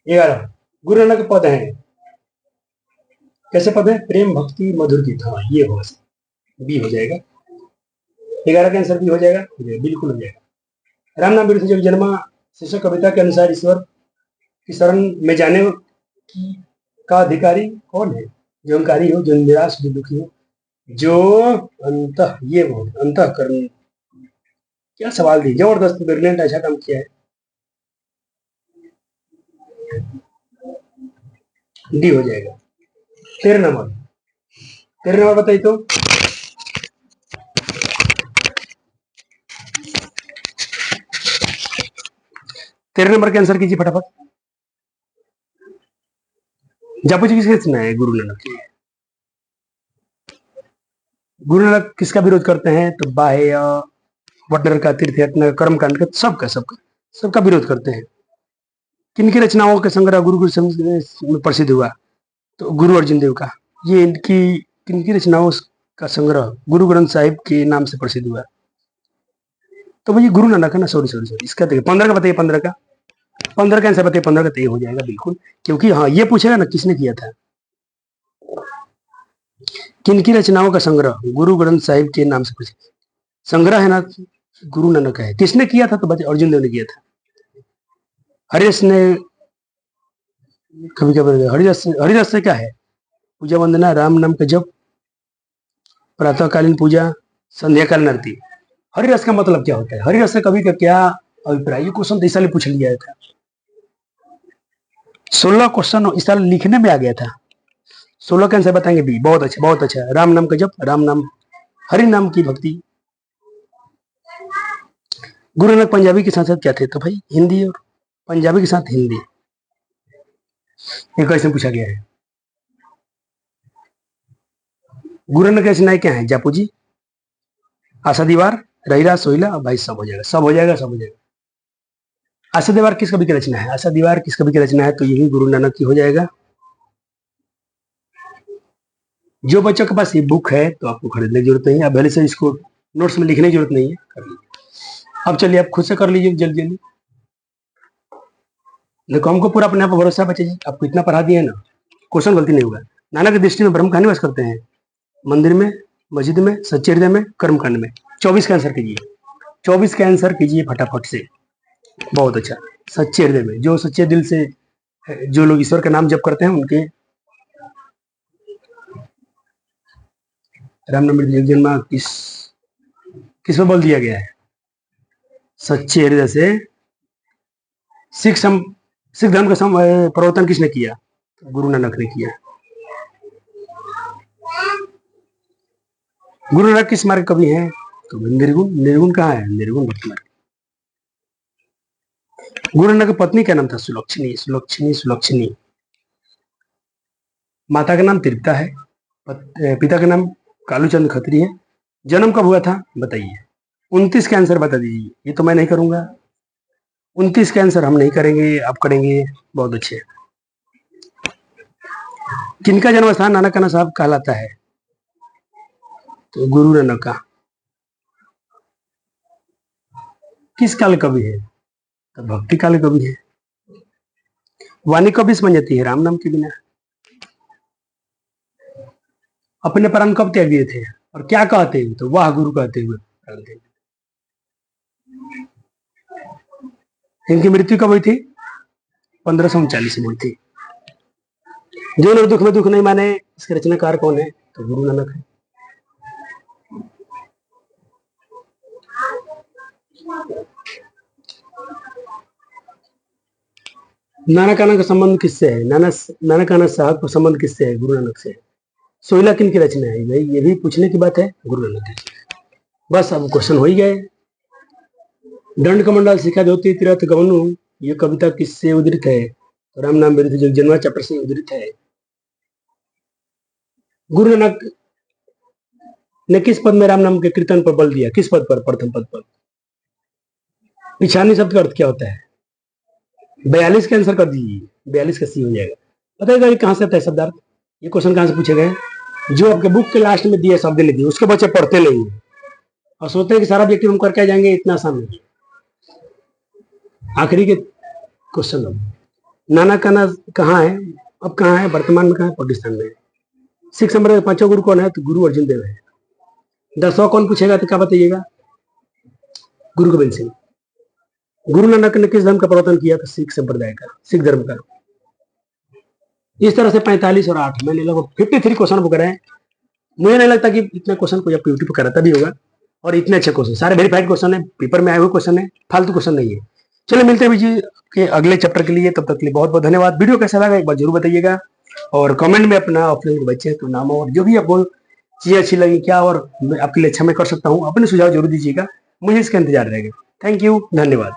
11, गुरु नानक पद है, कैसे पद है? प्रेम भक्ति मधुर गीत। हाँ ये होगा, बी हो जाएगा। 11 का आंसर बी हो जाएगा, बिल्कुल हो जाएगा। राम नाम बिरथ जग जन्मा शीर्षक कविता के अनुसार ईश्वर की शरण में जाने की का अधिकारी कौन है? जो अहंकारी हो, जो निराश, जो दुखी हो, जो अंत, ये वो अंतःकरण। क्या सवाल दी, जबरदस्त, ब्रिलियंट, अच्छा काम किया है। डी हो जाएगा। 13 नंबर, 13 नंबर बताइए तो। तेरह नंबर के आंसर कीजिए फटाफट। जापू जी किसकी रचना है? गुरु नानक की। गुरु नानक किसका विरोध करते हैं? तो बाह्य, वटनर का, तीर्थ यात्रा, कर्मकांड का, सबका सबका सबका विरोध करते हैं। किनकी रचनाओं का संग्रह गुरु में प्रसिद्ध हुआ? तो गुरु अर्जुन देव का। ये इनकी किनकी रचनाओं का संग्रह गुरु ग्रंथ साहिब के नाम से प्रसिद्ध हुआ? तो भाई गुरु नानक है ना। सॉरी सॉरी सॉरी, इसका देखिए 15 का बताइए। 15 का, 15 का आंसर बताइए। 15 का तय हो जाएगा बिल्कुल, क्योंकि हाँ ये पूछेगा ना किसने किया था। किनकी रचनाओं का संग्रह गुरु ग्रंथ साहिब के नाम से प्रसिद्ध? संग्रह है ना, गुरु नानक है। किसने किया था? तो बच्चे अर्जुन देव ने किया था। हरिदास ने कभी कभी हरिदास से क्या है? पूजा वंदना, राम नाम का जप, प्रातःकालीन पूजा, संध्याकालीन आरती। हरिदास का मतलब क्या होता है? हरिदास से कवि का क्या अभिप्राय? ये क्वेश्चन इस साल पूछ लिया था। 16 क्वेश्चन इस साल लिखने में आ गया था। 16 का आंसर बताएंगे बी। बहुत अच्छा, बहुत अच्छा। राम नाम का जप, राम नाम, हरि नाम की भक्ति। गुरु नानक पंजाबी के साथ साथ क्या थे? तो भाई हिंदी, और पंजाबी के साथ हिंदी। एक क्वेश्चन पूछा गया है। गुरु नानक की रचनाएं क्या है? जापू जी, आशा दीवार, रहीरा, सोहिला। भाई सब हो जाएगा, सब हो जाएगा, सब हो जाएगा। आशा दीवार किस कवि की रचना है? आशा दीवार किस कवि की रचना है? तो यही गुरु नानक की हो जाएगा। जो बच्चों के पास ये बुक है तो आपको खरीदने की जरूरत नहीं है, आप पहले से इसको नोट्स में लिखने की जरूरत नहीं है, कर लीजिए। अब चलिए आप खुद से कर लीजिए जल्दी जल्दी। देखो हमको पूरा अपने आप पर भरोसा है बच्चे जी, आपको इतना पढ़ा दिया है ना, क्वेश्चन गलती नहीं होगा। नानक की दृष्टि में ब्रह्म कहाँ निवास करते हैं? मंदिर में, मस्जिद में, सच्चे हृदय में, कर्मकांड में। 24 का आंसर कीजिए, 24 का आंसर कीजिए फटाफट से। बहुत अच्छा, सच्चे हृदय में। जो सच्चे दिल से जो लोग ईश्वर का नाम जप करते हैं उनके रामनवमी जन्म किस किस में बोल दिया गया है? सच्चे हृदय से। सिख धर्म का प्रवर्तन किसने किया? गुरु नानक ने किया। गुरु नानक किस मार्ग कवि हैं? तो निर्गुण। निर्गुण कहाँ है? निर्गुण भक्ति मार्ग। गुरु नानक की पत्नी का नाम था? सुलक्षणी, सुलक्षणी, सुलक्षणी। माता का नाम तृप्ता है, पिता का नाम कालूचंद खत्री है। जन्म कब हुआ था बताइए? 29 का आंसर बता दीजिए। ये तो मैं नहीं करूंगा, 29 का आंसर हम नहीं करेंगे, आप करेंगे। बहुत अच्छे। किनका जन्म स्थान नानकाना साहब कहलाता है? तो गुरु नानक का। किस काल कवि है? तो भक्ति काल कवि है। वाणी कब बन जाती है? राम नाम के बिना। अपने प्राण कब त्याग दिए थे और क्या कहते हैं? तो वाह गुरु कहते हुए। इनकी मृत्यु कब हुई थी? 1539 में हुई थी। जो लोग दुख में दुख नहीं माने, इसके रचनाकार कौन है? तो गुरु नानक है। नानकाना का संबंध किससे है? नानकाना साहब का संबंध किससे है? गुरु नानक से। सोहिला किन की रचना है? भाई ये भी पूछने की बात है, गुरु नानक की। बस अब क्वेश्चन हो ही गए। दंड कमंडल शिखा ज्योति तीर्थ गवनु, ये कविता किससे उद्धृत है? तो राम नाम विरुद्ध जो जन्मा चैप्टर से उद्धृत है। गुरु नानक ने किस पद में राम नाम के कीर्तन पर बल दिया? किस पद पर? प्रथम पद पर। पिछानी शब्द का अर्थ क्या होता है? 42 का आंसर कर दीजिए, 42 का सी हो जाएगा। बताइएगा कहां से आता है शब्दार्थ? ये क्वेश्चन कहां से पूछे गए? जो आपके बुक के लास्ट में दिए शब्द ने दिए, उसके बच्चे पढ़ते नहीं है और सोचते हैं कि सारा ऑब्जेक्टिव हम करके जाएंगे। इतना आसान नहीं। आखिरी के क्वेश्चन अब, नानकाना कहाँ है? अब कहाँ है? वर्तमान में कहाँ है? पाकिस्तान में। सिख संप्रदाय के पांचों गुरु कौन है? तो गुरु अर्जुन देव है। 10वां कौन पूछेगा तो क्या बताइएगा? गुरु गोविंद सिंह। गुरु नानक ने किस धर्म का प्रवर्तन किया? तो सिख संप्रदाय का, सिख धर्म का। इस तरह से 45 और 8 मैंने लगभग 53 क्वेश्चन बुक कराए। मुझे नहीं लगता कि इतने क्वेश्चन कोई आपको यूट्यूब पर कराता भी होगा, और इतने अच्छे क्वेश्चन, सारे वेरीफाइड क्वेश्चन है, पेपर में आए हुए क्वेश्चन है, फालतू क्वेश्चन नहीं है। चलिए मिलते हैं जी के अगले चैप्टर के लिए, तब तक के लिए बहुत बहुत धन्यवाद। वीडियो कैसा लगा एक बार जरूर बताइएगा, और कमेंट में अपना अपने बच्चे तो नाम और जो भी आपको चीजें अच्छी लगी क्या और आपके लिए अच्छा मैं कर सकता हूँ, अपने सुझाव जरूर दीजिएगा। मुझे इसका इंतजार रहेगा। थैंक यू, धन्यवाद।